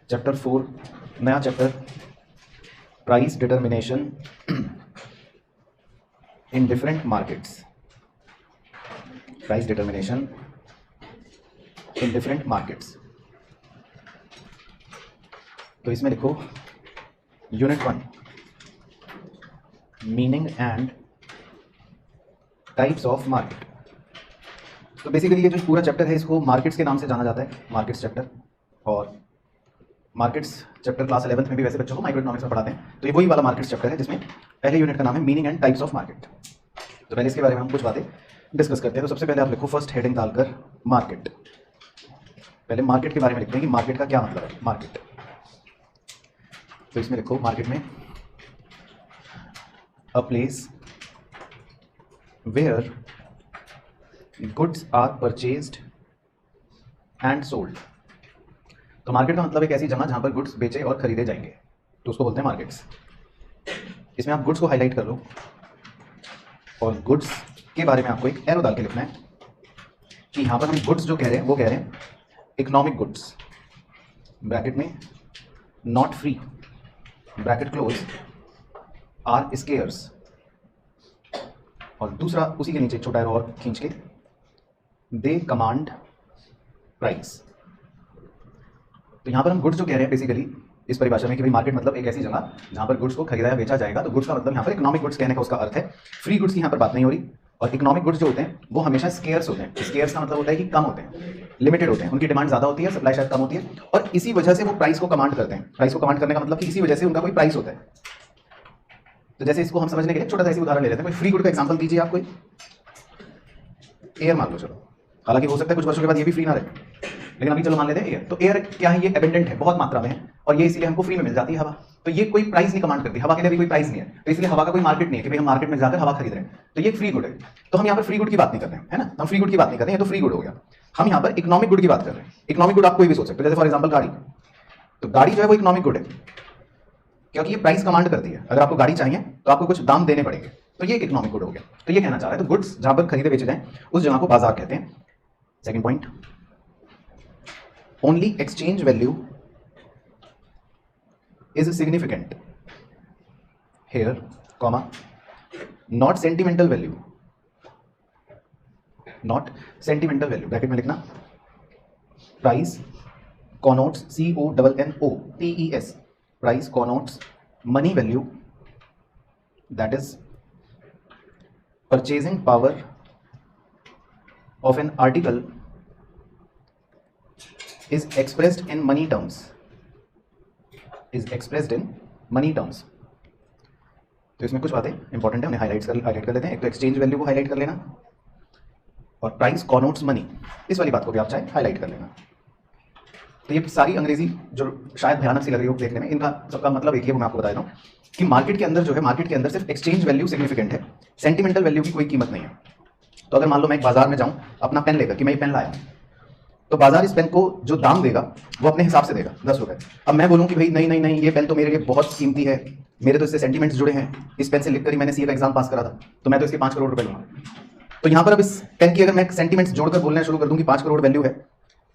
Chapter 4 नया chapter, price determination in different markets. Price determination in different markets. तो इसमें लिखो unit 1 meaning and types of market. तो basically ये जो पूरा चैप्टर है इसको मार्केट्स के नाम से जाना जाता है, मार्केट्स चैप्टर। और मार्केट्स चैप्टर क्लास 11th में भी वैसे बच्चों को माइक्रो इकोनॉमिक्स में पढ़ाते हैं। तो ये वही वाला मार्केट्स चैप्टर है जिसमें पहले यूनिट का नाम है meaning and types of market. तो पहले इसके बारे में हम कुछ बातें डिस्कस करते हैं। तो सबसे पहले आप लिखो फर्स्ट हेडिंग डालकर मार्केट। पहले मार्केट के बारे में लिखते हैं कि मार्केट का क्या मतलब है। मार्केट, तो इसमें लिखो मार्केट में a place where goods are purchased and sold. तो मार्केट का मतलब एक ऐसी जगह जहां पर गुड्स बेचे और खरीदे जाएंगे, तो उसको बोलते हैं मार्केट्स। इसमें आप गुड्स को हाईलाइट कर लो और गुड्स के बारे में आपको एक एरो डाल के लिखना है कि यहां पर हम गुड्स जो कह रहे हैं वो कह रहे हैं इकोनॉमिक गुड्स, ब्रैकेट में not free, bracket close, are scarce. और दूसरा उसी के नीचे एक छोटा एरो और खींच के दे कमांड प्राइस। तो यहाँ पर हम गुड्स जो कह रहे हैं बेसिकली इस परिभाषा में कि भाई मार्केट मतलब एक ऐसी जगह जहाँ पर गुड्स को खरीदा या बेचा जाएगा। तो गुड्स का मतलब यहाँ पर इकोनॉमिक गुड्स कहने का उसका अर्थ है। फ्री गुड्स की यहाँ पर बात नहीं हो रही। और इकोनॉमिक गुड्स जो होते हैं वो हमेशा स्केयर्स होते हैं। स्केयर्स का मतलब होता है कि कम होते हैं, लिमिटेड होते हैं, उनकी डिमांड ज़्यादा होती है, सप्लाई शायद कम होती है, और इसी वजह से वो प्राइस को कमांड करते हैं। प्राइस को कमांड करने का मतलब कि इसी वजह से उनका कोई प्राइस होता है। तो जैसे इसको हम समझने के लिए छोटा सा ऐसी उदाहरण ले लेते हैं। कोई फ्री गुड का एग्जाम्पल दीजिए आप, कोई एयर मान लो। चलो, हालांकि हो सकता है कुछ वर्षों के बाद ये भी फ्री ना रहे, लेकिन अभी चलो मान लेते हैं एयर। तो एयर क्या है, ये एबेंडेंट है, बहुत मात्रा में है, और ये इसीलिए हमको फ्री में मिल जाती है हवा। तो ये कोई प्राइस नहीं कमांड करती, हवा के लिए भी कोई प्राइस नहीं है। तो इसलिए हवा का कोई मार्केट नहीं है कि भाई हम मार्केट में जाकर हवा खरीद रहे हैं। तो ये फ्री गुड है। तो हम यहाँ पर फ्री गुड की बात नहीं कर रहे हैं, है ना। हम फ्री गुड की बात नहीं कर रहे हैं, तो फ्री गुड हो गया। हम यहाँ पर इकोनॉमिक गुड की बात कर रहे हैं। इकोनॉमिक गुड आप कोई भी सोच सकते हो, जैसे फॉर एग्जाम्पल गाड़ी। तो गाड़ी जो है वो इकोनॉमिक गुड है क्योंकि ये प्राइस कमांड करती है। अगर आपको गाड़ी चाहिए तो आपको कुछ दाम देने पड़ेंगे, तो ये एक इकोनॉमिक गुड हो गया। तो ये कहना चाह रहा है, तो गुड्स जहां पर खरीदे बेचे जाएं उस जगह को बाजार कहते हैं। Second point, only exchange value is significant here, comma, not sentimental value, not sentimental value, bracket में लिखना। Price connotes CONNOTES, price connotes money value, that is purchasing power of an article is expressed in money terms, is expressed in money terms। तो इसमें कुछ बातें important है, उन्हें highlight कर लेते हैं। एक तो एक्सचेंज वैल्यू को हाईलाइट कर लेना, और प्राइस कॉनोट्स मनी, इस वाली बात को भी आप चाहे हाईलाइट कर लेना। तो ये सारी अंग्रेजी जो शायद भयानक सी लग रही हो देखने में, इनका सबका मतलब एक ही है, वो मैं आपको बता देता हूँ कि मार्केट के अंदर जो है, मार्केट के अंदर सिर्फ एक्सचेंज वैल्यू सिग्निफिकेंट है, सेंटिमेंटल वैल्यू की कोई कीमत नहीं है। तो अगर मान लो मैं एक बाजार में जाऊँ अपना पेन लेकर कि मैं ये पेन लाया, तो बाजार इस पेन को जो दाम देगा वो अपने हिसाब से देगा, 10 रुपये। अब मैं बोलूँ कि भाई नहीं नहीं नहीं, ये पेन तो मेरे लिए बहुत कीमती है, मेरे तो इससे सेंटिमेंट्स जुड़े हैं, इस पेन से लिखकर ही मैंने सीए का एग्जाम पास करा था, तो मैं तो इसके 5 करोड़ रुपये लूँगा। तो यहाँ पर अब इस पेन की अगर मैं सेंटिमेंट्स जोड़कर बोलना शुरू कर दूँ कि 5 करोड़ वैल्यू है,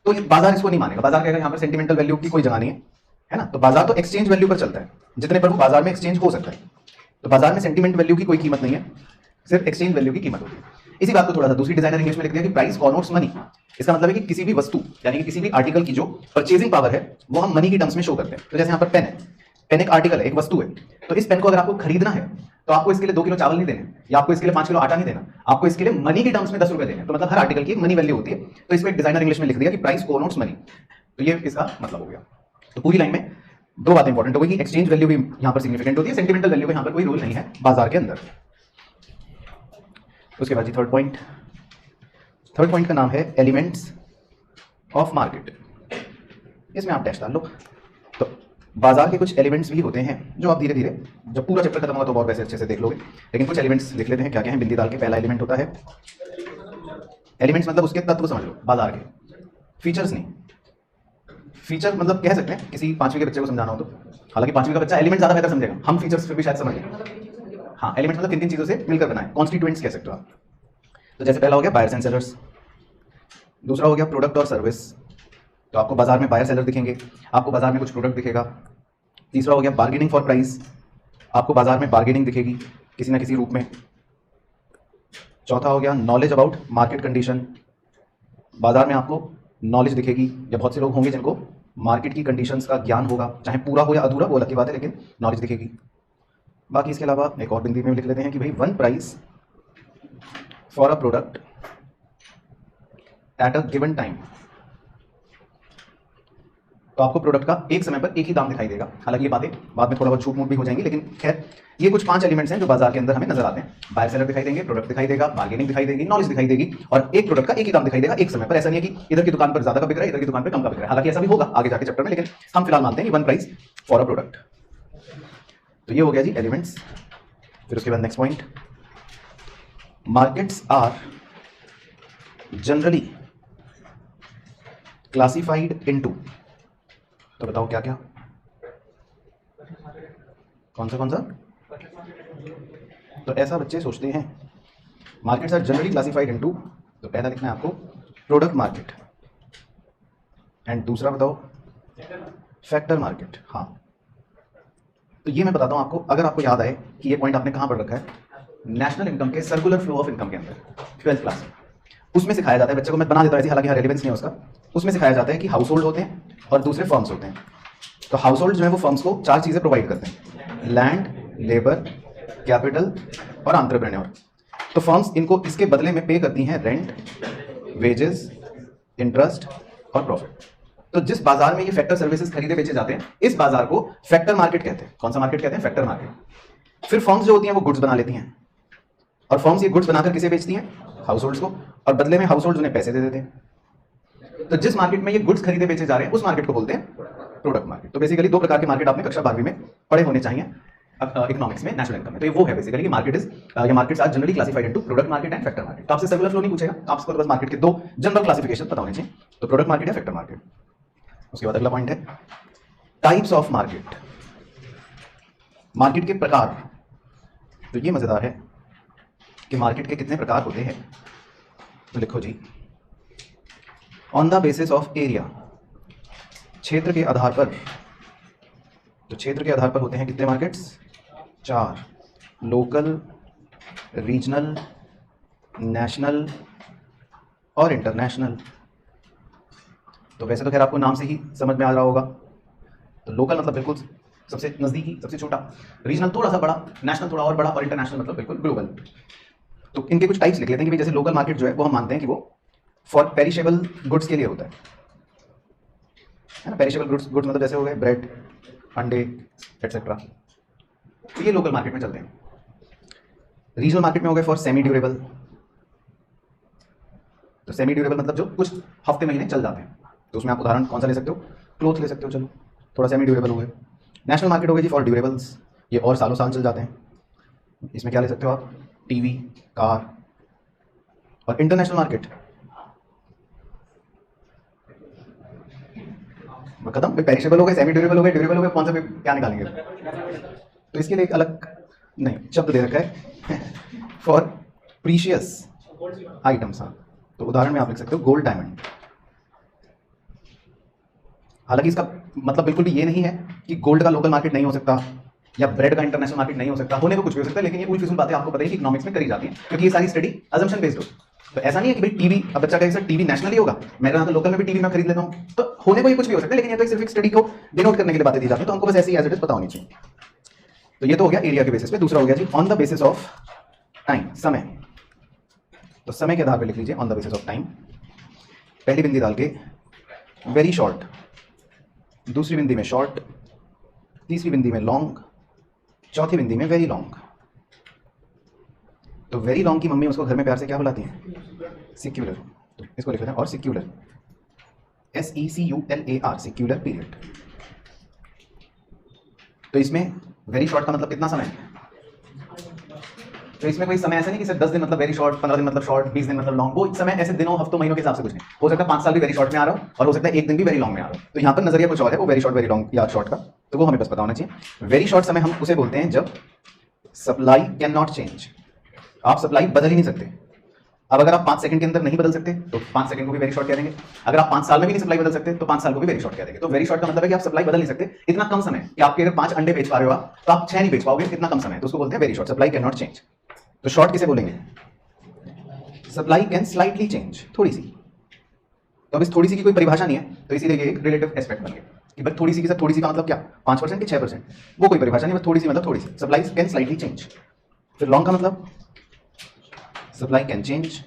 तो बाजार इसको नहीं मानेगा। बाजार कहेगा यहाँ पर सेंटिमेंटल वैल्यू की कोई जगह नहीं है ना। तो बाजार तो एक्सचेंज वैल्यू पर चलता है, जितने पर वो बाजार में एक्सचेंज हो सकता है। तो बाजार में सेंटिमेंट वैल्यू की कोई कीमत नहीं है, सिर्फ एक्सचेंज वैल्यू की कीमत होती है। इसी बात को थोड़ा सा दूसरी डिजाइनर इंग्लिश में लिख दिया कि प्राइस कॉनोट्स मनी। इसका मतलब है कि किसी भी वस्तु यानी कि किसी भी आर्टिकल की जो परचेजिंग पावर है वो हम मनी की टर्म्स में शो करते हैं। तो जैसे यहाँ पर पेन है, पेन एक आर्टिकल है, एक वस्तु है। तो इस पेन को अगर आपको खरीदना है तो आपको इसके लिए 2 किलो चावल नहीं देने, या आपको इसके लिए 5 किलो आटा नहीं देना, आपको इसके लिए मनी की टर्म्स में 10 रुपए देने। तो मतलब हर आर्टिकल की एक मनी वैल्यू होती है। तो इसको एक डिजाइनर इंग्लिश में लिख दिया कि प्राइस कॉनोट्स मनी। तो ये इसका मतलब हो गया। तो पूरी लाइन में 2 बातें इंपॉर्टेंट हो गई कि एक्सचेंज वैल्यू भी यहाँ पर सिग्निफिकेंट होती है, सेंटिमेंटल वैल्यू का यहाँ पर कोई रोल नहीं है बाजार के अंदर। उसके बाद जी थर्ड पॉइंट का नाम है एलिमेंट्स ऑफ मार्केट। इसमें आप डैश डाल लो। तो बाजार के कुछ एलिमेंट्स भी होते हैं जो आप धीरे धीरे जब पूरा चैप्टर खत्म होगा तो बहुत वैसे अच्छे से देख लोगे, लेकिन कुछ एलिमेंट्स लिख लेते हैं क्या क्या है बिंदी डाल के। पहला एलिमेंट होता है, एलिमेंट्स मतलब उसके तत्व समझ लो, बाजार के, फीचर्स नहीं। फीचर मतलब कह सकते हैं किसी 5वीं के बच्चे को समझाना हो तो, हालांकि 5वीं का बच्चा एलिमेंट ज्यादा बेहतर समझेगा, हम फीचर्स फिर भी शायद समझ लें। हाँ, एलिमेंट मतलब किन चीजों से मिलकर बना है, कॉन्स्टिट्यूएंट्स कह सकते हो आप। तो जैसे पहला हो गया बायर्स एंड सेलर्स, दूसरा हो गया प्रोडक्ट और सर्विस, तो आपको बाजार में बायर सेलर दिखेंगे, आपको बाजार में कुछ प्रोडक्ट दिखेगा। तीसरा हो गया बार्गेनिंग फॉर प्राइस, आपको बाजार में बार्गेनिंग दिखेगी किसी ना किसी रूप में। चौथा हो गया नॉलेज अबाउट मार्केट कंडीशन, बाजार में आपको नॉलेज दिखेगी, या बहुत से लोग होंगे जिनको मार्केट की कंडीशंस का ज्ञान होगा, चाहे पूरा हो या अधूरा वो अलग की बात है, लेकिन नॉलेज दिखेगी। बाकी इसके अलावा एक और बिंदी में लिख लेते हैं कि भाई one price for a product at a given time. तो आपको प्रोडक्ट का एक समय पर एक ही दाम दिखाई देगा। हालांकि ये बातें बाद में थोड़ा बहुत छूट मूट भी हो जाएंगी, लेकिन खैर ये कुछ 5 एलिमेंट्स हैं जो बाजार के अंदर हमें नजर आते हैं। बायर सेलर दिखाई देंगे, प्रोडक्ट दिखाई देगा, बार्गेनिंग दिखाई देगी, नॉलेज दिखाई देगी, और एक प्रोडक्ट का एक ही दाम दिखाई देगा एक समय पर। ऐसा नहीं है कि इधर की दुकान पर ज्यादा का बिक रहा है, इधर की दुकान पर कम का बिक रहा है। हालांकि ऐसा भी होगा आगे जाके चैप्टर में, लेकिन हम फिलहाल मानते हैं कि one price for a product. तो ये हो गया जी एलिमेंट्स। फिर उसके बाद next point, markets are generally classified into. तो बताओ क्या क्या, कौन सा। तो ऐसा बच्चे सोचते हैं, markets are generally classified into, तो पहला लिखना है आपको प्रोडक्ट मार्केट, एंड दूसरा बताओ फैक्टर मार्केट। हाँ, तो ये मैं बताता हूं आपको, अगर आपको याद आए कि ये पॉइंट आपने कहां पर रखा है, नेशनल इनकम के सर्कुलर फ्लो ऑफ इनकम के अंदर 12th क्लास में, उसमें सिखाया जाता है बच्चे को। मैं बना देता हूं, हालांकि रेलेवेंस नहीं है उसका। उसमें सिखाया जाता है कि हाउस होल्ड होते हैं और दूसरे फर्म्स होते हैं। तो हाउस होल्ड जो है वो फर्म्स को 4 चीजें प्रोवाइड करते हैं, लैंड, लेबर, कैपिटल और एंटरप्रेन्योर। तो फर्म्स इनको इसके बदले में पे करती हैं रेंट, वेजेस, इंटरेस्ट और प्रॉफिट। तो जिस बाजार में ये फैक्टर सर्विसेज खरीदे बेचे जाते हैं, इस बाजार को फैक्टर मार्केट कहते हैं। कौन सा मार्केट कहते हैं? Factor market. फिर फर्म्स जो होती हैं वो गुड्स बना लेती हैं, और फर्म्स ये गुड्स बनाकर किसे बेचती हैं? हाउस होल्ड्स को, और बदले में हाउस होल्ड्स उन्हें पैसे दे देते हैं। तो जिस मार्केट में ये गुड्स खरीदे बेचे जा रहे हैं उस मार्केट को बोलते हैं प्रोडक्ट मार्केट। तो बेसिकली 2 प्रकार के मार्केट आपने कक्षा 12वीं में पढ़े होने चाहिए इकोनॉमिक्स में, नेशनल इनकम में। तो ये वो है basically, markets are generally classified into product market and factor market. तो आपसे सर्कुलर फ्लो नहीं पूछेगा, आपको बस मार्केट के 2 जनरल क्लासिफिकेशन पता होने चाहिए, तो प्रोडक्ट मार्केट या फैक्टर मार्केट। उसके बाद अगला पॉइंट है टाइप्स ऑफ मार्केट, मार्केट के प्रकार। तो ये मजेदार है कि मार्केट के कितने प्रकार होते हैं। तो लिखो जी, on the basis of area, क्षेत्र के आधार पर। तो क्षेत्र के आधार पर होते हैं कितने मार्केट्स? 4, लोकल, रीजनल, नेशनल और इंटरनेशनल। तो वैसे तो खैर आपको नाम से ही समझ में आ रहा होगा। तो लोकल मतलब बिल्कुल सबसे नजदीकी, सबसे छोटा, रीजनल थोड़ा सा बड़ा, नेशनल थोड़ा और बड़ा, और इंटरनेशनल मतलब बिल्कुल ग्लोबल। तो इनके कुछ टाइप्स लिख लेते हैं कि जैसे लोकल मार्केट जो है वो हम मानते हैं कि वो फॉर पेरिशेबल गुड्स के लिए होता है ना। पेरिशेबल गुड्स मतलब जैसे हो गए ब्रेड, अंडे एटसेट्रा, तो ये लोकल मार्केट में चलते हैं। रीजनल मार्केट में हो गए फॉर सेमी ड्यूरेबल। तो सेमी ड्यूरेबल मतलब जो कुछ हफ्ते महीने चल जाते हैं। तो उसमें आप उदाहरण कौन सा ले सकते हो? क्लोथ ले सकते हो, चलो थोड़ा सेमी ड्यूरेबल हो गए। नेशनल मार्केट हो गई जी फॉर ड्यूरेबल्स, ये और सालों साल चल जाते हैं। इसमें क्या ले सकते हो आप? TV, car. और इंटरनेशनल मार्केट खत्म, पेरिशेबल हो गए, सेमी ड्यूरेबल हो गए, कौन सा क्या निकालेंगे? तो इसके लिए एक अलग नहीं शब्द दे रखा है फॉर प्रीशियस आइटम्स। हाँ, तो उदाहरण में आप लिख सकते हो गोल्ड, डायमंड। हालांकि इसका मतलब बिल्कुल भी ये नहीं है कि गोल्ड का लोकल मार्केट नहीं हो सकता या ब्रेड का इंटरनेशनल मार्केट नहीं हो सकता, होने को कुछ भी हो सकता है, लेकिन ये उल्टी फिजूल बातें आपको पता है कि इकोनॉमिक्स में करी जाती हैं, क्योंकि ये सारी स्टडी अजम्पशन बेस्ड हो। तो ऐसा नहीं है कि भाई टीवी, अब बच्चा कहेगा सर टीवी नेशनली होगा, मेरे यहाँ तो लोकल में भी टीवी मैं खरीद लेता हूँ, तो होने को ही कुछ भी हो सकता है, लेकिन ये तो सिर्फ एक स्टडी को डिनोट करने के लिए बातें दी जाती है, तो हमको बस ऐसी एज इट इज पता होनी चाहिए। तो ये तो हो गया एरिया के बेसिस पे। दूसरा हो गया जी on the basis of time, समय। तो समय के आधार पर लिख लीजिए on the basis of time. पहली बिंदी डाल के वेरी शॉर्ट, दूसरी बिंदी में शॉर्ट, तीसरी बिंदी में लॉन्ग, चौथी बिंदी में वेरी लॉन्ग। तो वेरी लॉन्ग की मम्मी उसको घर में प्यार से क्या बुलाती हैं? सिक्यूलर। तो इसको लिख लेते हैं, और सिक्यूलर, SECULAR, सिक्यूलर पीरियड। तो इसमें वेरी शॉर्ट का मतलब कितना समय है? तो इसमें कोई समय ऐसा नहीं कि सिर्फ 10 दिन मतलब वेरी शॉर्ट, 15 दिन मतलब शॉर्ट, 20 दिन मतलब लॉन्ग। वो समय ऐसे दिनों, हफ्तों, महीनों के हिसाब से कुछ नहीं हो सकता। 5 साल भी वेरी शॉर्ट में आ रहा हो और हो सकता है 1 दिन भी वेरी लॉन्ग में आ रहा हो। तो यहाँ पर नजरिया कुछ और है, वो वेरी शॉर्ट, वेरी लॉन्ग या शॉर्ट का, तो वो हमें बस पता होना चाहिए। वेरी शॉर्ट समय हम उसे बोलते हैं जब सप्लाई कैन नॉट चेंज, आप सप्लाई बदल ही नहीं सकते। अब अगर आप 5 सेकंड के अंदर नहीं बदल सकते तो 5 सेकंड को भी वेरी शॉर्ट कह देंगे। अगर आप 5 साल में भी नहीं सप्लाई बदल सकते तो 5 साल को भी वेरी शॉर्ट कह देंगे। तो वेरी शॉर्ट का मतलब है कि आप सप्लाई बदल नहीं सकते इतना कम समय कि आपके अगर 5 अंडे बेच पा रहे हो आप, तो आप 6 नहीं बेच पाओगे इतना कम समय, तो उसको बोलते हैं very short, supply can not change. तो शॉर्ट किसे बोलेंगे? सप्लाई कैन स्लाइटली चेंज, थोड़ी सी। तो अब इस थोड़ी सी की कोई परिभाषा नहीं है, तो इसीलिए ये एक रिलेटिव एस्पेक्ट बन गया कि भाई थोड़ी सी की सब, थोड़ी सी का मतलब क्या 5% कि 6%, वो कोई परिभाषा नहीं, बस थोड़ी सी मतलब थोड़ी सी। Supply can slightly change. फिर लॉन्ग का मतलब सप्लाई कैन चेंज,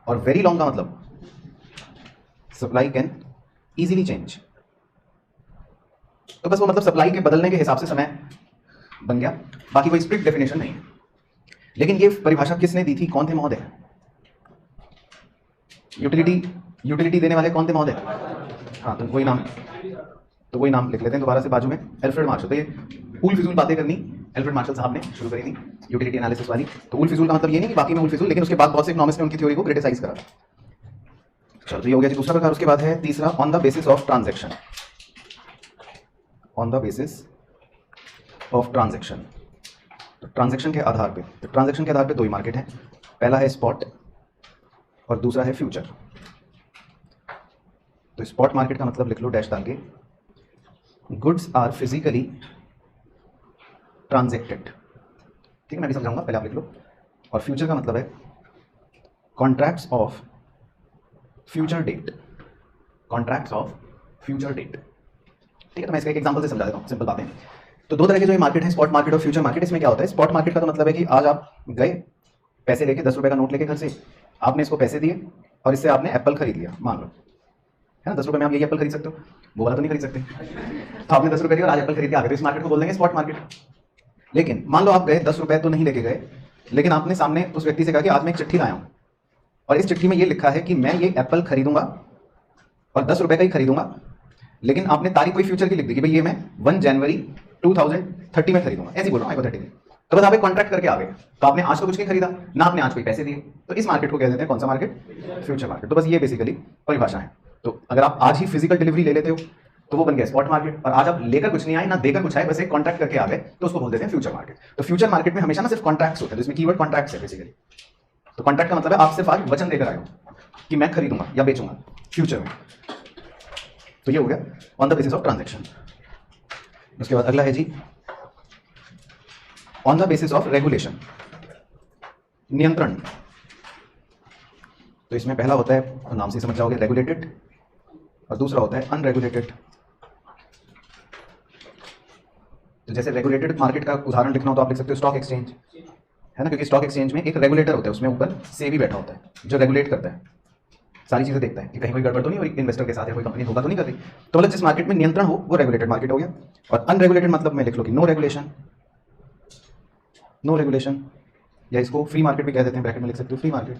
और वेरी लॉन्ग का मतलब सप्लाई कैन इजीली चेंज। तो बस वो मतलब सप्लाई के बदलने के हिसाब से समय बन गया, बाकी कोई स्ट्रिक्ट डेफिनेशन नहीं है। लेकिन ये परिभाषा किसने दी थी, कौन थे महोदय? यूटिलिटी देने वाले कौन थे महोदय? हाँ, तो वही नाम लिख लेते हैं दोबारा से बाजू में, एल्फ्रेड मार्शल। तो ये उल फिजूल बातें करनी एल्फ्रेड मार्शल साहब ने शुरू करी थी, यूटिलिटी एनालिसिस वाली। तो उल फिजूल का मतलब ये नहीं कि बाकी में उल फिजूल, लेकिन उसके बाद बहुत से इकोनॉमिस्ट ने उनकी थ्योरी को क्रिटिसाइज करा। चलो, तो ये हो गया जी दूसरा प्रकार। उसके बाद है तीसरा, on the basis of transaction. On the basis of transaction, तो ट्रांजैक्शन के आधार पे, तो ट्रांजैक्शन के आधार पे दो ही मार्केट है, पहला है स्पॉट और दूसरा है फ्यूचर। तो स्पॉट मार्केट का मतलब लिख लो डैश डाल के, गुड्स आर फिजिकली ट्रांजेक्टेड। ठीक है, मैं भी समझाऊंगा, पहले आप लिख लो। और फ्यूचर का मतलब है contracts of future date, contracts of future date. ठीक है, तो मैं इसका एक एग्जांपल से समझा देता हूँ, सिंपल बातें। तो दो तरह के जो ये मार्केट है, स्पॉट मार्केट और फ्यूचर मार्केट। इसमें क्या होता है, स्पॉट मार्केट का तो मतलब है कि आज आप गए पैसे लेके, 10 रुपए का नोट लेके घर से, आपने इसको पैसे दिए और इससे आपने एप्पल खरीद लिया, मान लो, है ना। 10 रुपए में आप यही एप्पल खरीद सकते हो, वो वाला तो नहीं खरीद सकते। तो आपने 10 रुपए दिए और आज एप्पल खरीद के आ गए, तो इस मार्केट को बोल देंगे स्पॉट मार्केट। लेकिन मान लो आप गए 10 रुपए तो नहीं लेके गए, लेकिन आपने सामने उस व्यक्ति से कहा कि आज मैं एक चिट्ठी लाया हूं और इस चिट्ठी में ये लिखा है कि मैं ये एप्पल खरीदूंगा और 10 रुपए का ही खरीदूंगा, लेकिन आपने तारीख कोई फ्यूचर की लिख दी कि भाई ये मैं 1 जनवरी 2030 में खरीदूंगा, ऐसे बोल रहा हूँ हाइपोथेटिकली। तो बस आप एक कॉन्ट्रैक्ट करके आ गए, तो आपने आज तो कुछ नहीं खरीदा ना, आपने आज कोई पैसे दिए, तो इस मार्केट को कह देते हैं कौन सा मार्केट? Future market. तो बस ये बेसिकली परिभाषा है। तो अगर आप आज ही फिजिकल डिलीवरी ले लेते हो तो वो बन गया स्पॉट मार्केट, और आज आप लेकर कुछ नहीं आए ना देकर कुछ आए, बस एक कॉन्ट्रैक्ट करके आ गए, तो उसको बोल देते हैं फ्यूचर मार्केट। तो फ्यूचर मार्केट में हमेशा ना सिर्फ कॉन्ट्रैक्ट्स होते हैं, जिसमें कीवर्ड कॉन्ट्रैक्ट्स है बेसिकली। तो कॉन्ट्रैक्ट का मतलब है आप सिर्फ आज वचन देकर आए हो कि मैं खरीदूंगा या बेचूंगा फ्यूचर में। तो ये हो गया on the basis of transaction. उसके बाद अगला है जी on the basis of regulation, नियंत्रण। तो इसमें पहला होता है, नाम से समझ जाओगे, रेगुलेटेड, और दूसरा होता है अनरेगुलेटेड। तो जैसे रेगुलेटेड मार्केट का उदाहरण लिखना हो तो आप लिख सकते हो स्टॉक एक्सचेंज, है ना, क्योंकि स्टॉक एक्सचेंज में एक रेगुलेटर होता है, उसमें ऊपर सेबी बैठा होता है जो रेगुलेट करता है, सारी चीजें देखता है कि कहीं कोई गड़बड़ तो नहीं हो रही इन्वेस्टर के साथ, या कोई कंपनी धोखा तो नहीं कर रही। तो मतलब जिस मार्केट में नियंत्रण हो वो रेगुलेटेड मार्केट हो गया। और अनरेगुलेटेड मतलब में लिख लो कि नो रेगुलेशन, नो रेगुलेशन, या इसको फ्री मार्केट भी कह देते हैं, ब्रैकेट में लिख सकते हो फ्री मार्केट।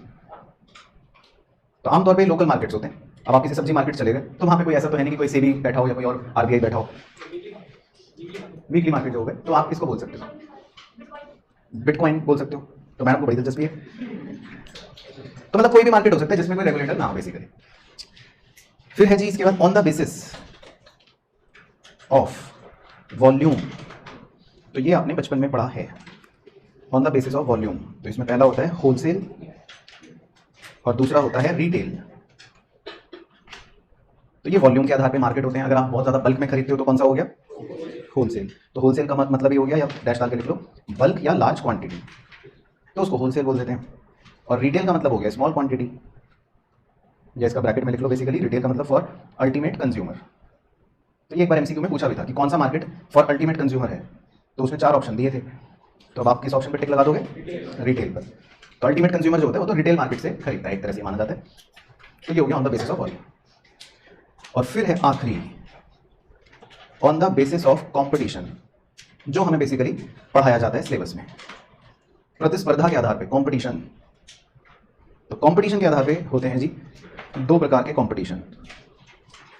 तो आमतौर पे लोकल मार्केट्स होते हैं। अब आप किसी सब्जी मार्केट चले गए तो वहाँ पे कोई ऐसा तो है नहीं कि कोई सेबी बैठा हो या कोई और आरबीआई बैठा हो। वीकली मार्केट जो हो गए तो आप इसको बोल सकते हो, बिटकॉइन बोल सकते हो। तो मैडम को बड़ी दिलचस्पी है। तो मतलब कोई भी मार्केट हो सकता है जिसमें कोई रेगुलेटर ना हो बेसिकली। फिर है जी इसके बाद on the basis of volume. तो ये आपने बचपन में पढ़ा है, on the basis of volume. तो इसमें पहला होता है होलसेल और दूसरा होता है रिटेल। तो ये वॉल्यूम के आधार पे मार्केट होते हैं। अगर आप बहुत ज्यादा बल्क में खरीदते हो तो कौन सा हो गया? होलसेल। तो होलसेल का मतलब ये हो गया, या डैश डाल के लिख लो, बल्क या लार्ज क्वांटिटी, तो उसको होलसेल बोल देते हैं। और रिटेल का मतलब हो गया स्मॉल क्वांटिटी, या इसका ब्रैकेट में लिख लो बेसिकली, रिटेल का मतलब फॉर अल्टीमेट कंज्यूमर। तो ये एक बार एमसीक्यू में पूछा भी था कि कौन सा मार्केट फॉर अल्टीमेट कंज्यूमर है, तो उसमें 4 ऑप्शन दिए थे। तो अब आप किस ऑप्शन पर टिक लगा दोगे? रिटेल पर। तो अल्टीमेट कंज्यूमर जो होता है वो तो रिटेल मार्केट से खरीदता है, एक तरह से माना जाता है। तो ये हो गया on the basis of volume. और फिर है आखिरी, on the basis of competition, जो हमें बेसिकली पढ़ाया जाता है सिलेबस में, प्रतिस्पर्धा के आधार पे कंपटीशन। तो कंपटीशन के आधार पे होते हैं जी 2 प्रकार के कंपटीशन।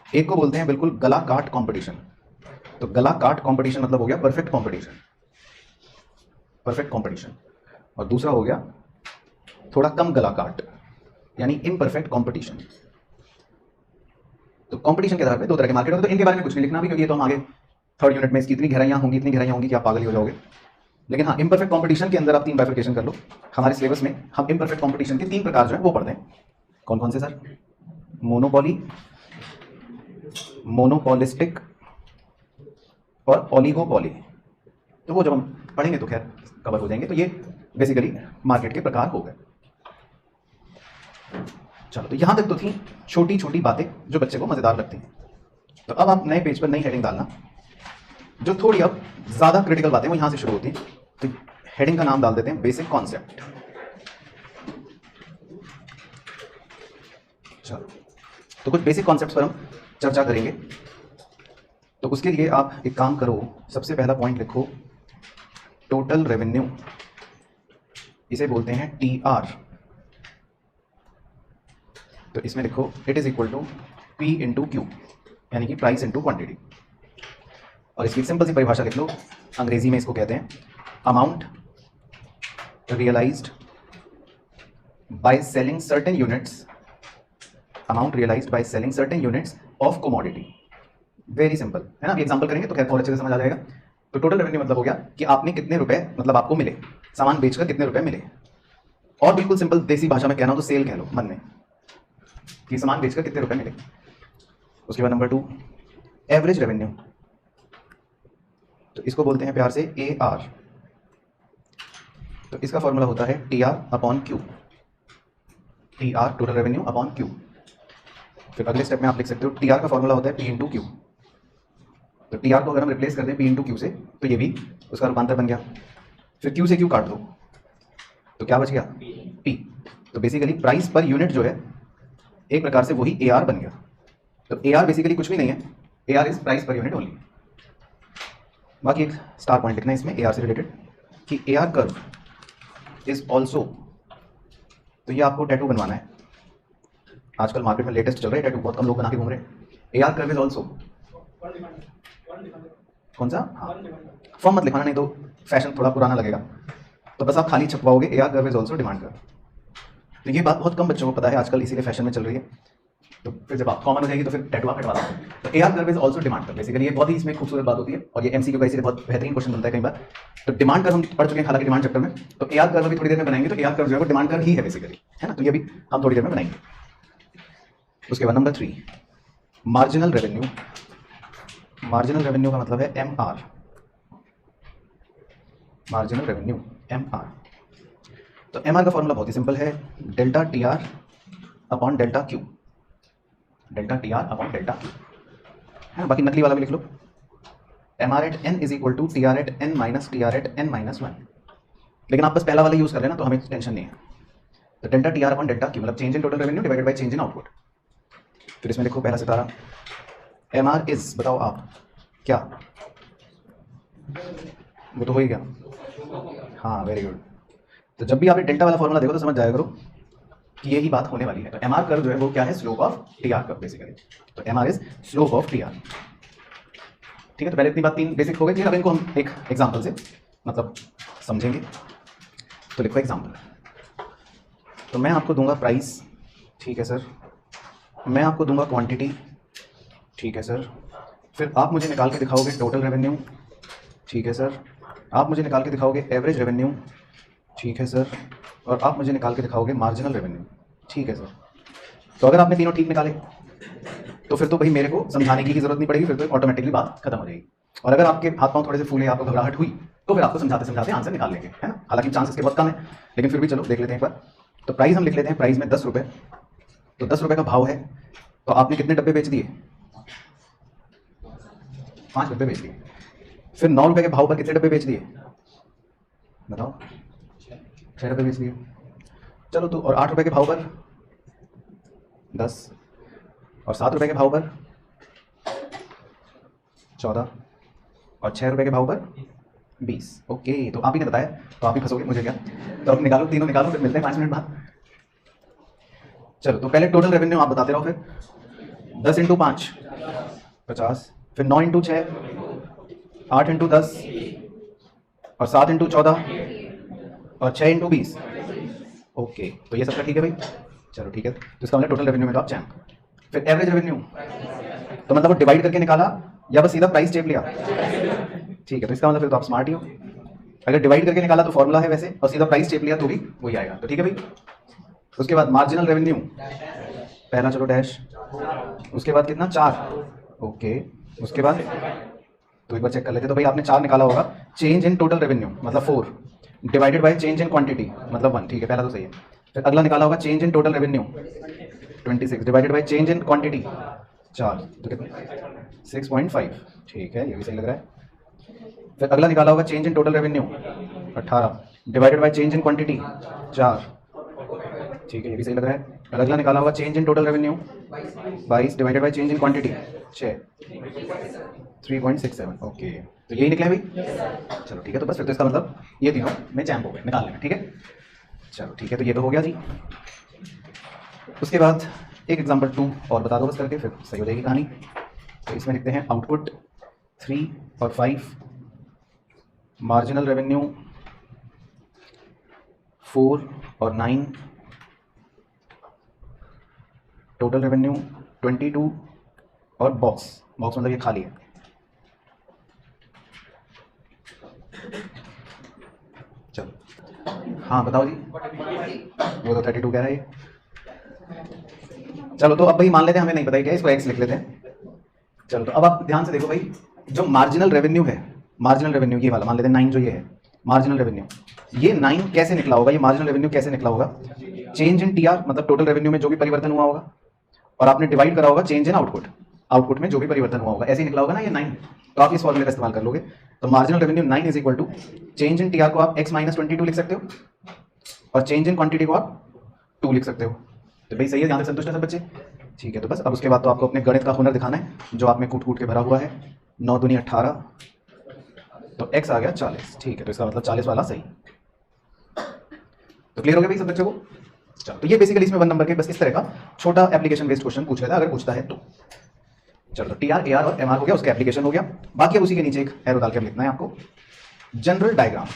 एक को बोलते हैं बिल्कुल गला काट कंपटीशन। तो गला काट कंपटीशन मतलब हो गया परफेक्ट कंपटीशन, परफेक्ट कंपटीशन। और दूसरा हो गया थोड़ा कम गला काट, यानी इम्परफेक्ट कंपटीशन। तो कंपटीशन के आधार पे 2 तरह के मार्केट होते हैं। तो इनके बारे में कुछ नहीं लिखना भी, क्योंकि ये तो हम आगे 3rd यूनिट में इसकी इतनी गहराइयां होंगी कि आप पागल ही हो जाओगे। लेकिन हाँ, इम्परफेक्ट कंपटीशन के अंदर आप 3 बाइफरकेशन कर लो। हमारे सिलेबस में हम इम्परफेक्ट कंपटीशन के 3 प्रकार जो है वो पढ़ते हैं। कौन कौन से सर? मोनोपॉली, मोनोपॉलिस्टिक और ओलिगोपॉली। तो वो जब हम पढ़ेंगे तो खैर कवर हो जाएंगे। तो ये बेसिकली मार्केट के प्रकार हो गए। चलो, तो यहां तक तो थी छोटी छोटी बातें जो बच्चे को मजेदार लगती हैं। तो अब आप नए पेज पर नई हेडिंग डालना, जो थोड़ी अब ज्यादा क्रिटिकल बातें वो यहां से शुरू होती हैं। तो हेडिंग का नाम डाल देते हैं बेसिक कॉन्सेप्ट। चलो, तो कुछ बेसिक कॉन्सेप्ट्स पर हम चर्चा करेंगे। तो उसके लिए आप एक काम करो, सबसे पहला पॉइंट लिखो टोटल रेवेन्यू, इसे बोलते हैं TR। तो इसमें लिखो it is equal to P into Q, यानी कि प्राइस इंटू क्वांटिटी। और इसकी सिंपल सी परिभाषा लिख लो, अंग्रेजी में इसको कहते हैं amount realised by selling certain units, amount realised by selling certain units of commodity. Very simple है ना। एग्जांपल करेंगे तो खैर और अच्छे से समझ आ जाएगा। तो टोटल रेवेन्यू मतलब हो गया कि आपने कितने रुपए, मतलब आपको मिले, सामान बेचकर कितने रुपए मिले। और बिल्कुल सिंपल देसी भाषा में कहना हो तो सेल कह लो मन में, कि सामान बेचकर कितने रुपए मिले। उसके बाद नंबर 2 एवरेज रेवेन्यू, तो इसको बोलते हैं प्यार से AR। तो इसका फॉर्मूला होता है TR upon Q, TR total revenue upon Q। फिर अगले स्टेप में आप लिख सकते हो TR का फॉर्मूला होता है P इंटू क्यू। तो TR को अगर हम रिप्लेस कर दें P इंटू क्यू से, तो ये भी उसका रूपांतर बन गया। फिर Q से Q काट दो तो क्या बच गया? P। तो बेसिकली प्राइस पर यूनिट जो है एक प्रकार से वही AR बन गया। तो AR बेसिकली कुछ भी नहीं है, AR is price per unit only. बाकी एक स्टार पॉइंट लिखना है इसमें AR से रिलेटेड कि AR कर्व इज ऑल्सो, तो ये आपको टैटू बनवाना है। आजकल मार्केट में लेटेस्ट चल रहा है टैटू, बहुत कम लोग बना के घूम रहे हैं। AR कर्व इज ऑल्सो, कौन सा? हाँ, फॉर्म मत लिखवाना, नहीं तो फैशन थोड़ा पुराना लगेगा। तो बस आप खाली छपवाओगे AR curve is also demand curve. तो ये बात बहुत कम बच्चों को पता है आजकल, इसीलिए फैशन में चल रही है। तो फिर जब आप कॉमन हो जाएगी तो फिर टैटू आप हटवा दो। तो AR curve is also demand curve. Basically ये बहुत ही इसमें खूबसूरत बात होती है और ये MCQ का इसीलिए बहुत बेहतरीन क्वेश्चन बनता है कई बार। तो डिमांड कर्व हम पढ़ चुके हैं हालांकि डिमांड चैप्टर में, तो AR कर्व अभी थोड़ी देर में बनाएंगे। तो AR कर्व जो है वो डिमांड कर्व ही है बेसिकली, है ना। तो ये भी हम थोड़ी देर में बनाएंगे। उसके बाद number 3 marginal revenue. Marginal revenue का मतलब है MR, मार्जिनल रेवेन्यू MR। तो MR का फॉर्मूला बहुत ही सिंपल है, delta TR upon delta Q, delta TR upon delta Q है। बाकी नकली वाला भी लिख लो, MR at N is equal to TR at N minus TR at N minus 1। लेकिन आप बस पहला वाला यूज कर लेना तो हमें टेंशन नहीं है। तो delta TR upon delta Q मतलब change in total revenue divided by change in output. फिर इसमें लिखो पहला सितारा MR इज, बताओ आप क्या, वो तो हो ही गया। हाँ, वेरी गुड। तो जब भी आप डेल्टा वाला फॉर्मूला देखो तो समझ जाया करो कि यही बात होने वाली है। तो MR कर्व जो है वो क्या है? Slope of TR curve basically. तो MR is slope of TR। ठीक है, तो पहले इतनी बात 3 बेसिक हो गई थी। अब इनको हम एक एग्जांपल से मतलब समझेंगे। तो लिखो एग्जांपल। तो मैं आपको दूंगा प्राइस, ठीक है सर। मैं आपको दूंगा क्वांटिटी, ठीक है सर। फिर आप मुझे निकाल के दिखाओगे टोटल रेवेन्यू, ठीक है सर। आप मुझे निकाल के दिखाओगे एवरेज रेवेन्यू, ठीक है सर। और आप मुझे निकाल के दिखाओगे मार्जिनल रेवेन्यू, ठीक है सर। तो अगर आपने तीनों ठीक निकाले तो फिर तो भाई मेरे को समझाने की जरूरत नहीं पड़ेगी, फिर तो ऑटोमेटिकली बात खत्म हो जाएगी। और अगर आपके हाथ पांव थोड़े से फूले, आपको घबराहट हुई, तो फिर आपको समझाते समझाते आंसर निकाल लेंगे, है ना। हालांकि चांसेस के बहुत कम है, लेकिन फिर भी चलो देख लेते हैं एक बार। तो प्राइस हम लिख लेते हैं, प्राइस में 10 रुपये। तो 10 रुपये का भाव है, तो आपने कितने डब्बे बेच दिए? 5 डब्बे बेच दिए। फिर 9 रुपये के भाव पर कितने डब्बे बेच दिए? बताओ। 6 डब्बे बेच दिए। चलो, तो और 8 रुपये के भाव पर 10, और 7 रुपये के भाव पर 14, और 6 रुपये के भाव पर 20। ओके, तो आप ही ने बताया तो आप ही फंसोगे, मुझे क्या। तो अब निकालो, तीनों निकालो, फिर मिलते हैं 5 मिनट बाद। चलो, तो पहले टोटल रेवेन्यू आप बताते रहो। फिर 10 इंटू 5 50, फिर 9 इंटू 6 8 इंटू 10, और 7 इंटू 14, और 6 इंटू 20। ओके, तो ये सबका ठीक है भाई। चलो ठीक है, तो इसका मतलब टोटल रेवेन्यू में तो आप चैंप। फिर एवरेज रेवेन्यू, तो मतलब वो डिवाइड करके निकाला या बस सीधा प्राइस टेप लिया? ठीक है, तो इसका मतलब फिर तो आप स्मार्ट ही हो। अगर डिवाइड करके निकाला तो फॉर्मूला है वैसे, और सीधा प्राइस स्टेप लिया तो भी वही आएगा। तो ठीक है भाई। उसके बाद मार्जिनल रेवेन्यू, पहला चलो डैश, उसके बाद कितना 4, ओके। उसके बाद तो एक बार चेक कर लेते। तो भाई आपने 4 निकाला होगा। चेंज इन टोटल रेवेन्यू मतलब 4 divided by change in quantity मतलब 1, ठीक है पहला तो सही है। फिर अगला निकाला होगा change in total revenue 26 divided by change in quantity 4, तो कितना 6.5, ठीक है ये भी सही लग रहा है। फिर अगला निकाला होगा change in total revenue 18 divided by change in quantity 4, ठीक है ये भी सही लग रहा है। फिर अगला निकाला होगा change in total revenue 22 divided by change in quantity 6, 3.67, okay. तो यही निकला है भाई। चलो ठीक है, तो बस फिर तो इसका मतलब ये तीनों में चैम्प हो गए निकालने में, ठीक है। चलो ठीक है, तो ये तो हो गया जी। उसके बाद एक एग्जाम्पल 2 और बता दो बस करके, फिर सही हो जाएगी कहानी। तो इसमें लिखते हैं आउटपुट 3 और 5, मार्जिनल रेवेन्यू 4 और 9, टोटल रेवेन्यू 22 और बॉक्स मतलब ये खाली है। चलो हाँ बताओ जी, वो तो 32 कह रहा है ये। चलो तो अब भाई मान लेते हैं हमें नहीं पता है क्या, इसको एक्स लिख लेते हैं। चलो तो अब आप ध्यान से देखो भाई, जो मार्जिनल रेवेन्यू है, मार्जिनल रेवेन्यू ये वाला मान लेते हैं 9 जो ये है मार्जिनल रेवेन्यू, ये 9 कैसे निकला होगा, ये मार्जिनल रेवेन्यू कैसे निकला होगा? चेंज इन टीआर मतलब टोटल रेवेन्यू में जो भी परिवर्तन हुआ होगा, और आपने डिवाइड करा होगा चेंज इन आउटपुट, आउटपुट में जो भी परिवर्तन हुआ होगा, ऐसे ही निकला होगा ना ये 9। तो आप इस फॉर्मूले का इस्तेमाल कर लोगे। तो marginal revenue 9 is equal to change in TR को आप x माइनस 22 लिख सकते हो, और चेंज इन क्वांटिटी को आप 2 लिख सकते हो। तो भाई सही है, यहाँ तक संतुष्ट है सब बच्चे? ठीक है, तो बस अब उसके बाद तो आपको अपने गणित का हुनर दिखाना है, जो आप में कूट कूट के भरा हुआ है। 9 दूनी 18, तो x आ गया 40, ठीक है। तो इसका मतलब 40 वाला सही। तो क्लियर हो गया भाई सब बच्चों को? चलो, तो ये बेसिकली इसमें 1 नंबर के बस इस तरह का छोटा एप्लीकेशन बेस्ड क्वेश्चन पूछ लेता है, अगर पूछता है तो। चलो, टीआर, एआर और एमआर हो गया, उसका एप्लीकेशन हो गया। बाकी अब उसी के नीचे एक एरो डाल के लिखना है आपको जनरल डायग्राम।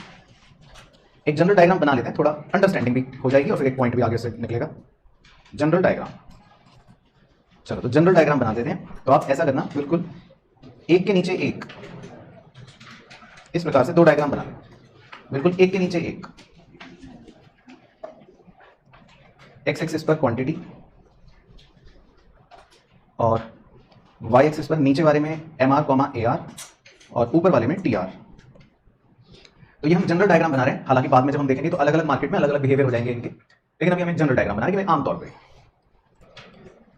एक जनरल डायग्राम बना लेते हैं, थोड़ा अंडरस्टैंडिंग भी हो जाएगी और फिर एक पॉइंट भी आगे से निकलेगा। जनरल डायग्राम, चलो तो जनरल डायग्राम बना देते हैं। तो आप ऐसा करना, बिल्कुल एक के नीचे एक, इस प्रकार से 2 डायग्राम बना लें, बिल्कुल एक के नीचे एक। एक्स एक्सिस पर क्वांटिटी और वाई एक्सिस पर नीचे वाले में M R comma A R और ऊपर वाले में टी आर। तो ये हम जनरल डायग्राम बना रहे हैं, हालांकि बाद में जब हम देखेंगे तो अलग अलग मार्केट में अलग अलग बिहेवियर हो जाएंगे इनके, लेकिन अभी हमें जनरल डायग्राम बना रहे हैं आमतौर पे।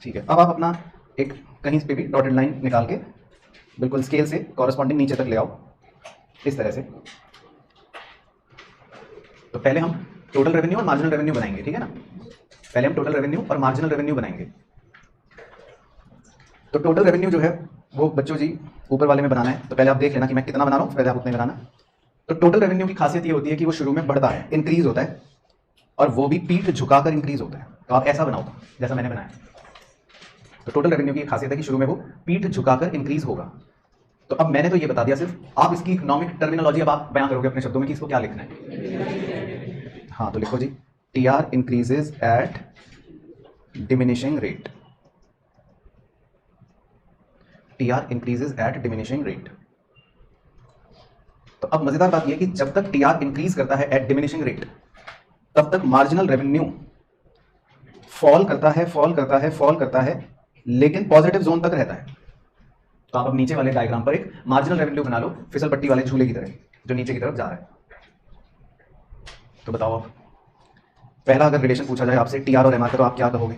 ठीक है, अब आप अपना एक कहीं पे भी डॉटेड लाइन निकाल के बिल्कुल स्केल से कॉरेस्पॉन्डिंग नीचे तक ले आओ, इस तरह से। तो पहले हम टोटल रेवेन्यू और मार्जिनल रेवेन्यू बनाएंगे, ठीक है ना। पहले हम टोटल रेवेन्यू और मार्जिनल रेवेन्यू बनाएंगे। तो टोटल रेवेन्यू जो है वो बच्चों जी ऊपर वाले में बनाना है। तो पहले आप देख लेना कि मैं कितना बना रहा हूँ, पहले आप उतने बनाना। तो टोटल रेवेन्यू की खासियत ये होती है कि वो शुरू में बढ़ता है, इंक्रीज होता है, और वो भी पीठ झुकाकर इंक्रीज होता है। तो आप ऐसा बनाओ जैसा मैंने बनाया। तो टोटल रेवेन्यू की खासियत है कि शुरू में वो पीठ झुकाकर इंक्रीज होगा। तो अब मैंने तो ये बता दिया, सिर्फ आप इसकी इकोनॉमिक टर्मिनोलॉजी अब आप बयां करोगे अपने शब्दों में कि इसको क्या लिखना है। हाँ तो लिखो जी, T R increases at diminishing rate. T R increases at diminishing rate. तो अब मजेदार बात यह कि जब तक टी आर इंक्रीज करता है एट डिमिनिशिंग रेट, तब तक मार्जिनल रेवेन्यू फॉल करता है, फॉल करता है, फॉल करता है, लेकिन पॉजिटिव जोन तक रहता है। तो आप अब नीचे वाले डायग्राम पर एक मार्जिनल रेवेन्यू बना लो, फिसल पट्टी वाले झूले की तरह, जो नीचे की तरफ जा रहा है। तो बताओ आप, पहला अगर रिलेशन पूछा जाए आपसे टी आर और एम आर का, तो आप क्या कहोगे?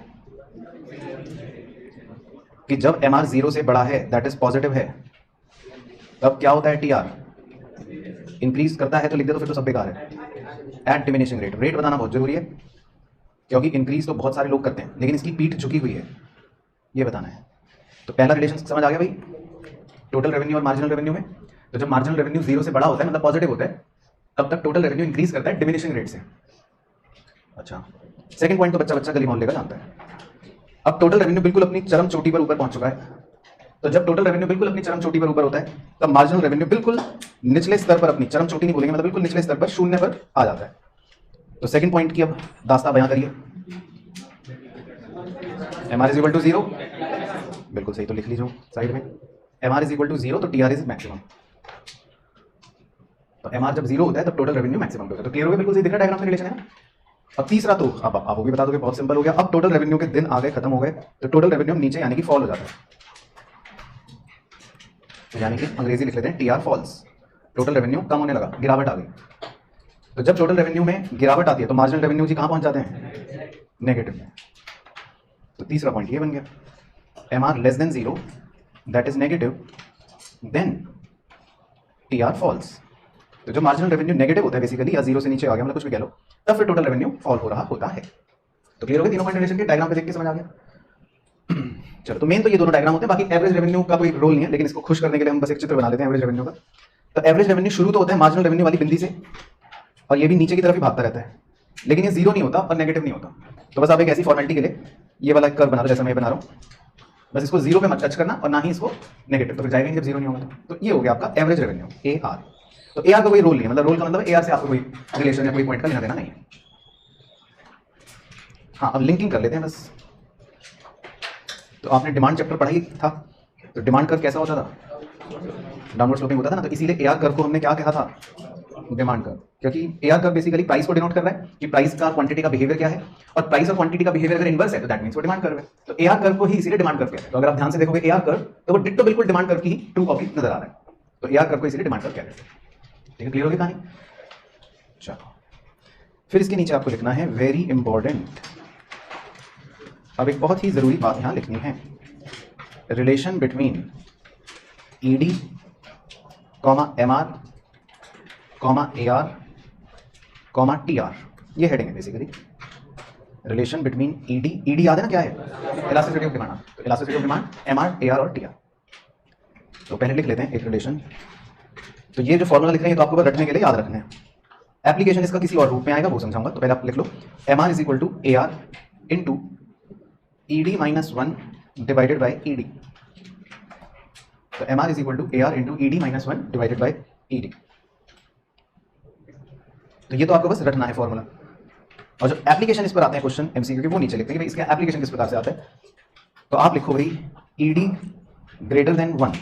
कि जब एम आर 0 से बड़ा है, दैट इज पॉजिटिव है, तब क्या होता है? टी आर इंक्रीज करता है। तो लिख दे, तो फिर तो सब बेकार है। एट डिमिनिशिंग रेट, रेट बताना बहुत जरूरी है, क्योंकि इंक्रीज तो बहुत सारे लोग करते हैं, लेकिन इसकी पीठ झुकी हुई है, ये बताना है। तो पहला रिलेशन समझ आ गया भाई, टोटल रेवेन्यू और मार्जिनल रेवेन्यू में। तो जब मार्जिनल रेवेन्यू 0 से बड़ा होता है, मतलब पॉजिटिव होता है, तब तक टोटल रेवेन्यू इंक्रीज करता है डिमिनिशिंग रेट से। अच्छा, सेकंड पॉइंट तो बच्चा बच्चा गली मोहल्ले का जानता है। अब टोटल रेवेन्यू बिल्कुल अपनी चरम चोटी पर ऊपर पहुंच चुका है। तो जब टोटल रेवेन्यू बिल्कुल अपनी चरम चोटी पर ऊपर होता है, तब मार्जिनल रेवेन्यू बिल्कुल निचले स्तर पर, अपनी चरम चोटी नहीं बोलेंगे, मतलब बिल्कुल निचले स्तर पर, शून्य पर आ जाता है। तो सेकंड पॉइंट की अब दास्तां बयां करिए। M R is equal to 0, बिल्कुल सही, तो लिख लीजिए साइड में। M R is equal to 0, तो टी आर इज मैक्सिमम। तो एमआर जब जीरो होता है तब टोटल रेवेन्यू मैक्सिमम पे होता है। तो क्लियर हो गया, बिल्कुल सही दिख रहा है डायग्राम में रिलेशन है ना। अब तीसरा तो अब आप वो भी बता दोगे, बहुत सिंपल हो गया। अब टोटल रेवेन्यू के दिन आ गए, खत्म हो गए, तो टोटल रेवेन्यू नीचे यानी कि फॉल हो जाता है, तो यानी कि अंग्रेजी लिख लेते हैं टीआर फॉल्स। टोटल रेवेन्यू कम होने लगा, गिरावट आ गई। तो जब टोटल रेवेन्यू में गिरावट आती है तो मार्जिनल रेवेन्यू जी कहां पहुंच जाते हैं, नेगेटिव में। तो तीसरा पॉइंट ये बन गया, M R less than zero that is negative, then T R falls. तो जो मार्जिनल रेवेन्यू नेगेटिव होता है बेसिकली, या जीरो से नीचे आ गया मतलब कुछ भी कह लो, तब फिर टोटल रेवेन्यू फॉल हो रहा होता है। तो क्लियर हो गया तीनों पॉइंट रिलेशन के, डायग्राम पे देख के समझ आ गया। चलो, तो मेन तो ये दोनों डायग्राम होते हैं, बाकी एवरेज रेवेन्यू का कोई रोल नहीं है, लेकिन इसको खुश करने के लिए हम बस एक चित्र बना लेते हैं एवरेज रेवेन्यू का। तो एवरेज रेवेन्यू शुरू तो होता है मार्जिनल रेवेन्यू वाली बिंदी से, और ये भी नीचे की तरफ ही भागता रहता है, लेकिन ये जीरो नहीं होता और नेगेटिव नहीं होता। तो बस आप एक ऐसी फॉर्मेलिटी के लिए ये वाला कर्व बना लो जैसा मैं बना रहा हूँ, बस इसको जीरो पे मत टच करना और ना ही इसको नेगेटिव, तो फिर जाएगा जब जीरो नहीं होगा। तो ये हो गया आपका एवरेज रेवेन्यू ए आर। तो ए आर का कोई रोल नहीं है, मतलब रोल का मतलब ए आर से आपको कोई रिलेशन या कोई पॉइंट का लेना देना नहीं है। हाँ, अब लिंकिंग कर लेते हैं बस। तो आपने डिमांड चैप्टर पढ़ा ही था, तो डिमांड कर्व कैसा होता था, डाउनवर्ड स्लोपिंग होता था ना। तो इसीलिए ए आर कर्व को हमने क्या कहा था, डिमांड कर्व, क्योंकि A R curve basically price को डिनोट कर रहा है कि प्राइस का क्वांटिटी का बिहेवियर क्या है, और प्राइस और क्वांटिटी का बिहेवियर अगर इनवर्स है तो दैट मींस वो डिमांड कर्व है। तो ए आर कर्व को ही इसीलिए डिमांड कर्व कहते हैं। तो अगर आप ध्यान से देखोगे ए आर कर्व, तो वो डिट्टो बिल्कुल डिमांड कर्व की ही ट्रू कॉपी नजर आ रहा है। तो ए आर कर्व को इसीलिए डिमांड कर्व कहते हैं। ठीक है, क्लियर होगी कहानी। चलो, फिर इसके नीचे आपको लिखना है वेरी इंपॉर्टेंट, अब एक बहुत ही जरूरी बात यहां लिखनी है, relation between ED comma MR comma AR comma TR, ये हेडिंग है basically. Relation between ED, ED याद है ना क्या है, इलास्टिसिटी ऑफ डिमांड। तो elasticity of demand MR AR और टीआर। तो पहले लिख लेते हैं एक रिलेशन। तो ये जो फॉर्मूला लिख रहे हैं तो आपको बस रटने के लिए याद रखना है, एप्लीकेशन इसका किसी और रूप में आएगा वो समझाऊंगा। तो पहले आप लिख लो MR is equal to AR into ED minus 1 divided by ED. तो MR is equal to AR into ED minus 1 divided by ED. तो ये तो आपको बस रटना है फॉर्मूला, और जो एप्लीकेशन इस पर आते हैं क्वेश्चन एमसीक्यू के, वो नीचे लिखते हैं कि इसका एप्लीकेशन किस प्रकार से आता है। तो आप लिखो भाई ईडी ग्रेटर देन 1,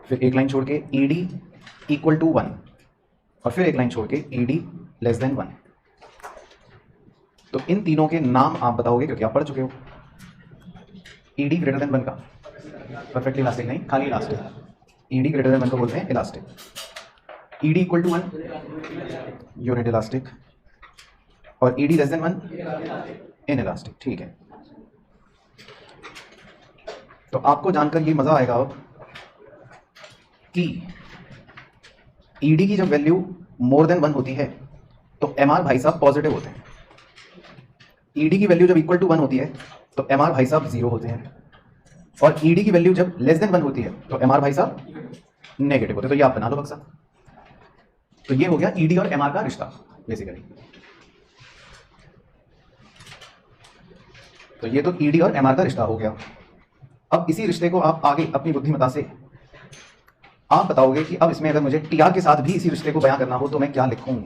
फिर एक लाइन छोड़ के ईडी इक्वल टू 1, और फिर एक लाइन छोड़ के ईडी लेस देन 1। तो इन तीनों के नाम आप बताओगे क्योंकि आप पढ़ चुके हो। ईडी ग्रेटर देन 1 का परफेक्टली इलास्टिक नहीं, खाली इलास्टिक। ईडी ग्रेटर देन 1 को बोलते हैं elastic. ED equal to 1 unit elastic, और ED less than 1 inelastic. ठीक है, तो आपको जानकर ये मजा आएगा अब कि ईडी की जब वैल्यू मोर देन 1 होती है तो एमआर भाई साहब पॉजिटिव होते हैं। ईडी की वैल्यू जब इक्वल टू 1 होती है तो एमआर भाई साहब 0 होते हैं, और ईडी की वैल्यू जब लेस देन 1 होती है तो एमआर भाई साहब नेगेटिव होते हैं। तो ये आप बना लो बक्सा। तो ये हो गया ईडी और एमआर का रिश्ता बेसिकली। तो ये तो ईडी और एमआर का रिश्ता हो गया। अब इसी रिश्ते को आप आगे अपनी बुद्धिमत्ता से आप बताओगे कि अब इसमें अगर मुझे टीआर के साथ भी इसी रिश्ते को बयां करना हो तो मैं क्या लिखूं,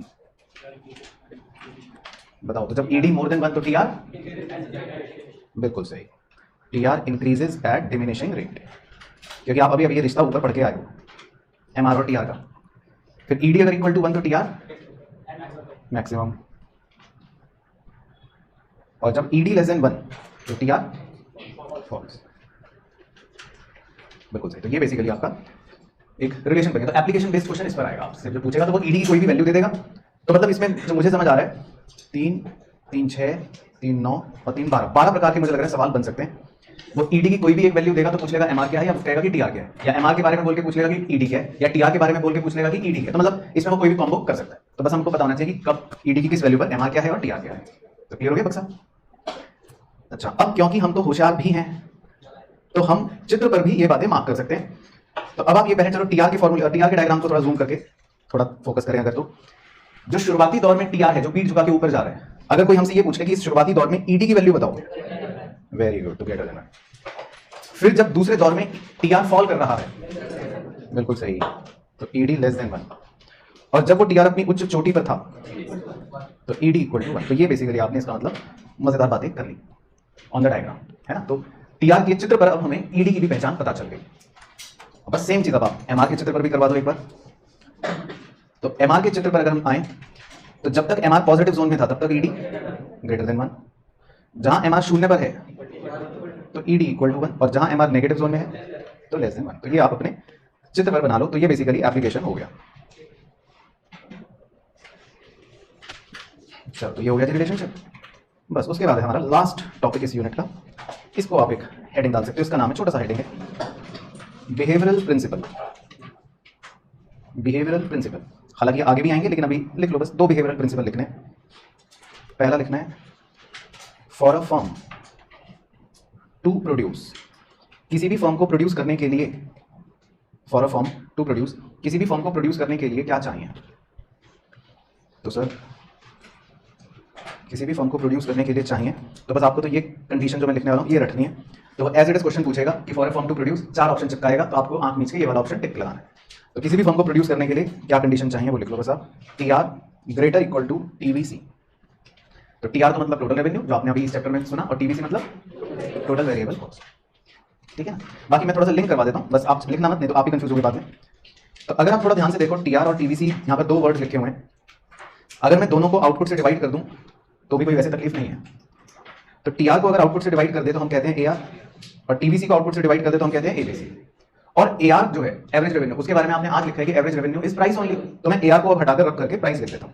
बताओ। तो जब ईडी मोर देन 1 तो टीआर, बिल्कुल सही, TR increases eight diminishing rate, क्योंकि आप अभी अभी ये रिश्ता ऊपर पढ़ के आए हो एमआर और टीआर का। फिर ईडी अगर इक्वल टू 1 तो टीआर मैक्सिमम, और जब ईडी लेस देन 1 तो टीआर फॉल्स, बिल्कुल सही। तो ये बेसिकली आपका एक रिलेशन बनेगा। तो एप्लीकेशन बेस्ड क्वेश्चन इस पर आएगा, आपसे जो पूछेगा तो वो ईडी की कोई भी वैल्यू दे देगा। तो मतलब इसमें जो मुझे समझ आ रहा है 3, 3, 6, 3, 9 और 3, 12 प्रकार के मुझे लग रहा है सवाल बन सकते हैं। वो ईडी की कोई भी एक वैल्यू देगा तो पूछ लेगा एमआर क्या है, या कहेगा कि टीआर क्या है, या एमआर के बारे में बोल के पूछ लेगा कि ईडी क्या है, या टीआर के बारे में बोल के पूछ लेगा कि ईडी क्या है। तो मतलब इसमें वो कोई भी कॉम्बो कर सकता है। तो बस हमको पता होना चाहिए कि कब ईडी की किस वैल्यू पर एमआर क्या है और टीआर क्या है। तो क्लियर हो गया बक्सा। अच्छा, अब क्योंकि हम तो होशियार भी हैं तो हम चित्र पर भी ये बातें मार्क कर सकते हैं। तो अब आप ये पहले चलो टीआर के फॉर्मूले, टीआर के डायग्राम को थोड़ा जूम करके थोड़ा फोकस करें अगर, तो जो शुरुआती दौर में टीआर है जो पीठ झुका के ऊपर जा रहा है, अगर कोई हमसे ये पूछ ले कि इस शुरुआती दौर में ईडी की वैल्यू बताओ, very good, two greater than. फिर जब दूसरे दौर में टीआर फॉल कर रहा है, बिल्कुल सही, तो ईडी लेस देन 1, और जब वो टीआर अपनी उच्च चोटी पर था तो ईडी इक्वल टू 1। तो ये बेसिकली आपने इसका मतलब मजेदार बातें कर ली ऑन द डायग्राम, है ना। तो टीआर के चित्र पर अब हमें ईडी की भी पहचान पता चल गई। बस सेम चीज अब आप एमआर के चित्र पर भी करवा दो एक बार। तो एमआर के चित्र पर अगर हम आए तो जब तक एमआर पॉजिटिव जोन में था तब तक ईडी ग्रेटर देन 1, जहां एमआर शून्य पर है तो ईडी इक्वल टू 1, और जहां एमआर नेगेटिव जोन में है तो लेस देन 1। तो ये आप अपने चित्र पर बना लो। तो ये बेसिकली एप्लीकेशन हो गया। चलो, तो ये हो गया जी रिलेशनशिप। बस उसके बाद है हमारा लास्ट टॉपिक इस यूनिट का। इसको आप एक हेडिंग डाल सकते हो, इसका नाम है, छोटा सा हेडिंग है, बिहेवियरल प्रिंसिपल। बिहेवियरल प्रिंसिपल, हालांकि आगे भी आएंगे लेकिन अभी लिख लो बस 2 बिहेवियरल प्रिंसिपल लिखने हैं। पहला लिखना है for a firm to produce, किसी भी फर्म को प्रोड्यूस करने के लिए, for a firm to produce, किसी भी फर्म को प्रोड्यूस करने के लिए क्या चाहिए? तो सर किसी भी फर्म को प्रोड्यूस करने के लिए चाहिए, तो बस आपको तो ये कंडीशन जो मैं लिखने वाला हूँ ये रखनी है। तो एज इट इज क्वेश्चन पूछेगा कि for a firm to produce, 4 option चिपकाएगा, तो आपको आंख नीचे ये वाला ऑप्शन टिक लगाना है। तो किसी भी फर्म को प्रोड्यूस करने के लिए क्या कंडीशन चाहिए वो लिख लो बस आप, TR greater equal to TVC. तो टीआर तो मतलब टोटल रेवेन्यू, जो आपने अभी इस चैप्टर में सुना, और टीवीसी मतलब टोटल वेरिएबल कॉस्ट। ठीक है ना? बाकी मैं थोड़ा सा लिंक करवा देता हूँ, बस आप लिखना मत, नहीं तो आप ही कंफ्यूज होगी बाद में। तो अगर आप थोड़ा ध्यान से देखो, टीआर और टीवीसी यहाँ पर 2 वर्ड्स लिखे हुए हैं। अगर मैं दोनों को आउटपुट से डिवाइड कर दूं तो भी कोई वैसे तकलीफ नहीं है। तो टीआर को अगर आउटपुट से डिवाइड कर दे तो हम कहते हैं एआर, और टीवीसी को आउटपुट से डिवाइड कर दे तो हम कहते हैं एबीसी। और एआर जो है एवरेज रेवेन्यू, उसके बारे में आपने आज लिखा है कि average revenue is price only, तो मैं एआर को अब हटाकर रख करके प्राइस लिख देता हूं।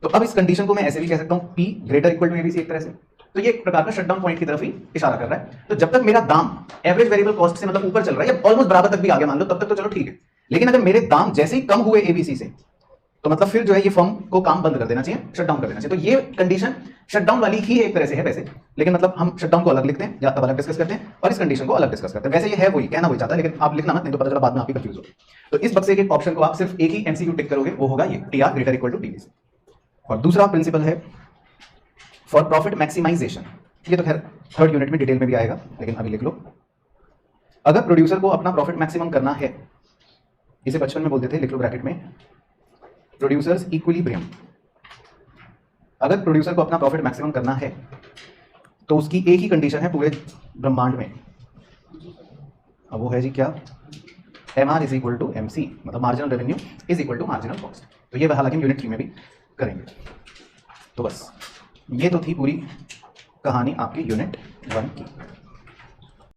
तो अब इस कंडीशन को मैं ऐसे भी कह सकता हूं, P greater equal to AVC एक तरह से। तो ये एक प्रकार का शटडाउन पॉइंट की तरफ ही इशारा कर रहा है। तो जब तक मेरा दाम एवरेज वेरिएबल कॉस्ट से मतलब ऊपर चल रहा है या ऑलमोस्ट बराबर तक भी आ गया मान लो, तब तक तो चलो ठीक है। लेकिन अगर मेरे दाम जैसे ही कम हुए एबीसी से, तो मतलब फिर जो है ये फर्म को काम बंद कर देना चाहिए, शटडाउन कर देना चाहिए। तो ये कंडीशन शटडाउन वाली ही एक तरह से है वैसे, लेकिन मतलब हम शटडाउन को अलग लिखते हैं या तब अलग डिस्कस करते हैं, और इस कंडीशन को अलग डिस्कस करते हैं। वैसे ये है वही, कहना वही चाहता है, लेकिन आप लिखना मत, नहीं तो पता चला बाद में आप ही कंफ्यूज हो। तो इस बक्से के ऑप्शन को आप सिर्फ एक ही एमसीक्यू टिक करोगे, वो होगा ये TR greater equal to TVC. और दूसरा प्रिंसिपल है फॉर प्रॉफिट मैक्सिमाइजेशन। ये तो खैर 3rd यूनिट में डिटेल में भी आएगा, लेकिन अभी लिख लो, अगर प्रोड्यूसर को अपना प्रॉफिट मैक्सिमम करना है, इसे बचपन में बोलते थे, लिख लो ब्रैकेट में, प्रोड्यूसर्स इक्विलिब्रियम। अगर प्रोड्यूसर को अपना प्रॉफिट मैक्सिमम करना है तो उसकी एक ही कंडीशन है पूरे ब्रह्मांड में, अब वो है जी क्या, MR is equal to MC, मतलब marginal revenue is equal to marginal cost. तो ये हालांकि यूनिट 3 में भी करेंगे। तो बस ये तो थी पूरी कहानी आपकी यूनिट 1 की।